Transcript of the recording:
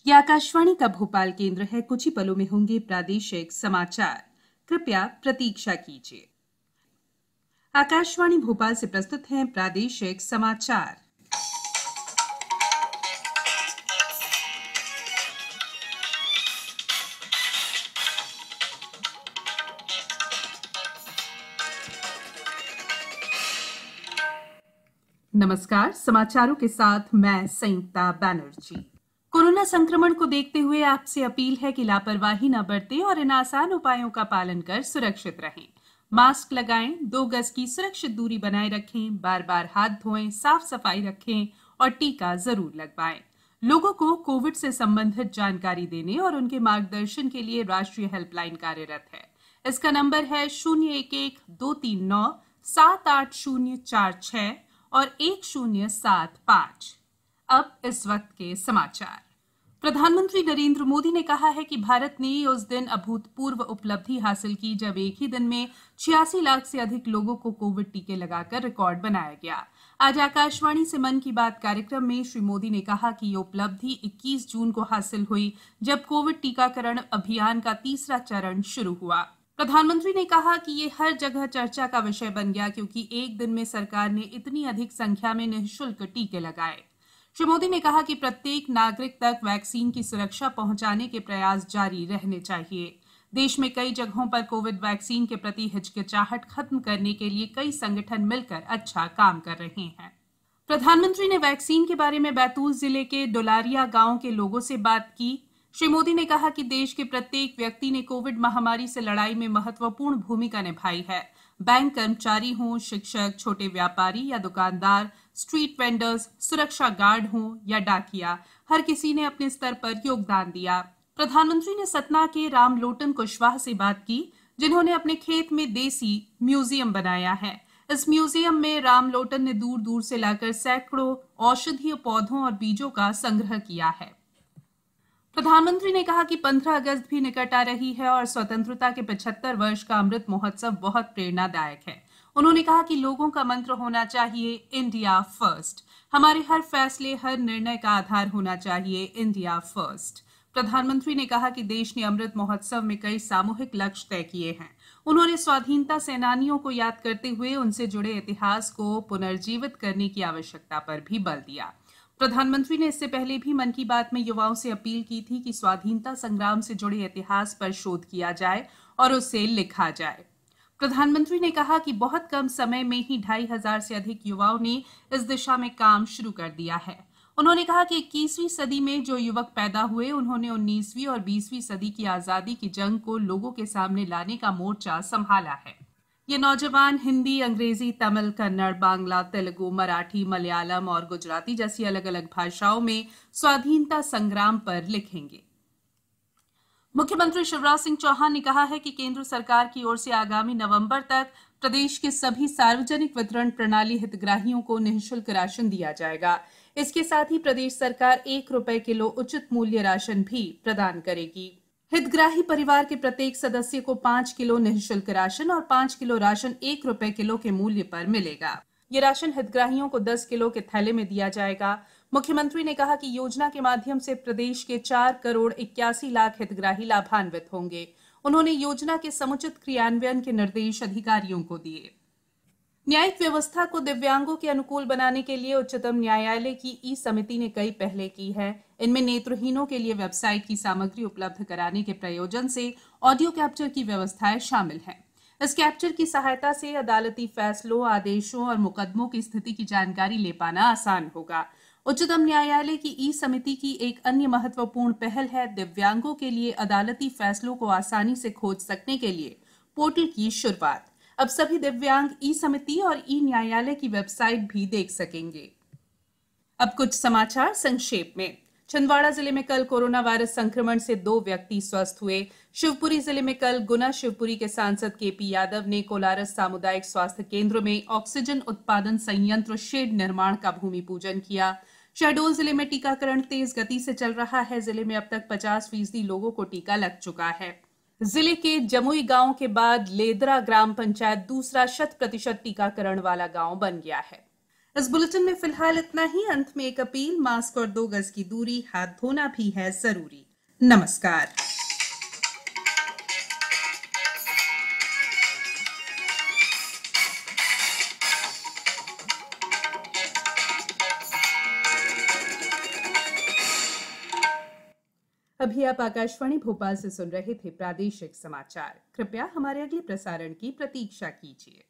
यह आकाशवाणी का भोपाल केंद्र है। कुछ ही पलों में होंगे प्रादेशिक समाचार। कृपया प्रतीक्षा कीजिए। आकाशवाणी भोपाल से प्रस्तुत हैं प्रादेशिक समाचार। नमस्कार, समाचारों के साथ मैं संयुक्ता बैनर्जी। कोरोना संक्रमण को देखते हुए आपसे अपील है कि लापरवाही न बरतें और इन आसान उपायों का पालन कर सुरक्षित रहें। मास्क लगाएं, 2 गज की सुरक्षित दूरी बनाए रखें, बार-बार हाथ धोएं, साफ सफाई रखें और टीका जरूर लगवाएं। लोगों को कोविड से संबंधित जानकारी देने और उनके मार्गदर्शन के लिए राष्ट्रीय हेल्पलाइन कार्यरत है। इसका नंबर है 011-239-78046 और 1075। अब इस वक्त के समाचार। प्रधानमंत्री नरेंद्र मोदी ने कहा है कि भारत ने उस दिन अभूतपूर्व उपलब्धि हासिल की जब एक ही दिन में 86 लाख से अधिक लोगों को कोविड टीके लगाकर रिकॉर्ड बनाया गया। आज आकाशवाणी से मन की बात कार्यक्रम में श्री मोदी ने कहा कि ये उपलब्धि 21 जून को हासिल हुई जब कोविड टीकाकरण अभियान का तीसरा चरण शुरू हुआ। प्रधानमंत्री ने कहा कि ये हर जगह चर्चा का विषय बन गया क्योंकि एक दिन में सरकार ने इतनी अधिक संख्या में निःशुल्क टीके लगाए। श्री मोदी ने कहा कि प्रत्येक नागरिक तक वैक्सीन की सुरक्षा पहुंचाने के प्रयास जारी रहने चाहिए। देश में कई जगहों पर कोविड वैक्सीन के प्रति हिचकिचाहट खत्म करने के लिए कई संगठन मिलकर अच्छा काम कर रहे हैं। प्रधानमंत्री ने वैक्सीन के बारे में बैतूल जिले के डोलारिया गांव के लोगों से बात की। श्री मोदी ने कहा कि देश के प्रत्येक व्यक्ति ने कोविड महामारी से लड़ाई में महत्वपूर्ण भूमिका निभाई है। बैंक कर्मचारी हों, शिक्षक, छोटे व्यापारी या दुकानदार, स्ट्रीट वेंडर्स, सुरक्षा गार्ड हों या डाकिया, हर किसी ने अपने स्तर पर योगदान दिया। प्रधानमंत्री ने सतना के रामलोटन कुशवाहा से बात की, जिन्होंने अपने खेत में देसी म्यूजियम बनाया है। इस म्यूजियम में रामलोटन ने दूर दूर से लाकर सैकड़ों औषधीय पौधों और बीजों का संग्रह किया है। प्रधानमंत्री ने कहा कि 15 अगस्त भी निकट आ रही है और स्वतंत्रता के 75 वर्ष का अमृत महोत्सव बहुत प्रेरणादायक है। उन्होंने कहा कि लोगों का मंत्र होना चाहिए इंडिया फर्स्ट। हमारे हर फैसले, हर निर्णय का आधार होना चाहिए इंडिया फर्स्ट। प्रधानमंत्री ने कहा कि देश ने अमृत महोत्सव में कई सामूहिक लक्ष्य तय किए हैं। उन्होंने स्वाधीनता सेनानियों को याद करते हुए उनसे जुड़े इतिहास को पुनर्जीवित करने की आवश्यकता पर भी बल दिया। प्रधानमंत्री ने इससे पहले भी मन की बात में युवाओं से अपील की थी कि स्वाधीनता संग्राम से जुड़े इतिहास पर शोध किया जाए और उसे लिखा जाए। प्रधानमंत्री ने कहा कि बहुत कम समय में ही 2500 से अधिक युवाओं ने इस दिशा में काम शुरू कर दिया है। उन्होंने कहा कि 21वीं सदी में जो युवक पैदा हुए, उन्होंने 19वीं और 20वीं सदी की आजादी की जंग को लोगों के सामने लाने का मोर्चा संभाला है। ये नौजवान हिंदी, अंग्रेजी, तमिल, कन्नड़, बांग्ला, तेलुगु, मराठी, मलयालम और गुजराती जैसी अलग अलग भाषाओं में स्वाधीनता संग्राम पर लिखेंगे। मुख्यमंत्री शिवराज सिंह चौहान ने कहा है कि केंद्र सरकार की ओर से आगामी नवंबर तक प्रदेश के सभी सार्वजनिक वितरण प्रणाली हितग्राहियों को निःशुल्क राशन दिया जाएगा। इसके साथ ही प्रदेश सरकार 1 रुपए किलो उचित मूल्य राशन भी प्रदान करेगी। हितग्राही परिवार के प्रत्येक सदस्य को 5 किलो निःशुल्क राशन और 5 किलो राशन 1 रुपए किलो के मूल्य पर मिलेगा। ये राशन हितग्राहियों को 10 किलो के थैले में दिया जाएगा। मुख्यमंत्री ने कहा कि योजना के माध्यम से प्रदेश के 4 करोड़ 81 लाख हितग्राही लाभान्वित होंगे। उन्होंने योजना के समुचित क्रियान्वयन के निर्देश अधिकारियों को दिए। न्यायिक व्यवस्था को दिव्यांगों के अनुकूल बनाने के लिए उच्चतम न्यायालय की ई समिति ने कई पहले की है। इनमें नेत्रहीनों के लिए वेबसाइट की सामग्री उपलब्ध कराने के प्रयोजन से ऑडियो कैप्चर की व्यवस्थाएं शामिल हैं। इस कैप्चर की सहायता से अदालती फैसलों, आदेशों और मुकदमों की स्थिति की जानकारी ले पाना आसान होगा। उच्चतम न्यायालय की ई समिति की एक अन्य महत्वपूर्ण पहल है दिव्यांगों के लिए अदालती फैसलों को आसानी से खोज सकने के लिए पोर्टल की शुरुआत। अब सभी दिव्यांग ई समिति और ई न्यायालय की वेबसाइट भी देख सकेंगे। अब कुछ समाचार संक्षेप में। छिंदवाड़ा जिले में कल कोरोना वायरस संक्रमण से 2 व्यक्ति स्वस्थ हुए। शिवपुरी जिले में कल गुना शिवपुरी के सांसद केपी यादव ने कोलारस सामुदायिक स्वास्थ्य केंद्र में ऑक्सीजन उत्पादन संयंत्र शेड निर्माण का भूमि पूजन किया। शहडोल जिले में टीकाकरण तेज गति से चल रहा है। जिले में अब तक 50% लोगों को टीका लग चुका है। जिले के जमुई गांव के बाद लेदरा ग्राम पंचायत दूसरा 100% टीकाकरण वाला गांव बन गया है। इस बुलेटिन में फिलहाल इतना ही। अंत में एक अपील, मास्क और 2 गज की दूरी, हाथ धोना भी है जरूरी। नमस्कार। अभी आप आकाशवाणी भोपाल से सुन रहे थे प्रादेशिक समाचार। कृपया हमारे अगले प्रसारण की प्रतीक्षा कीजिए।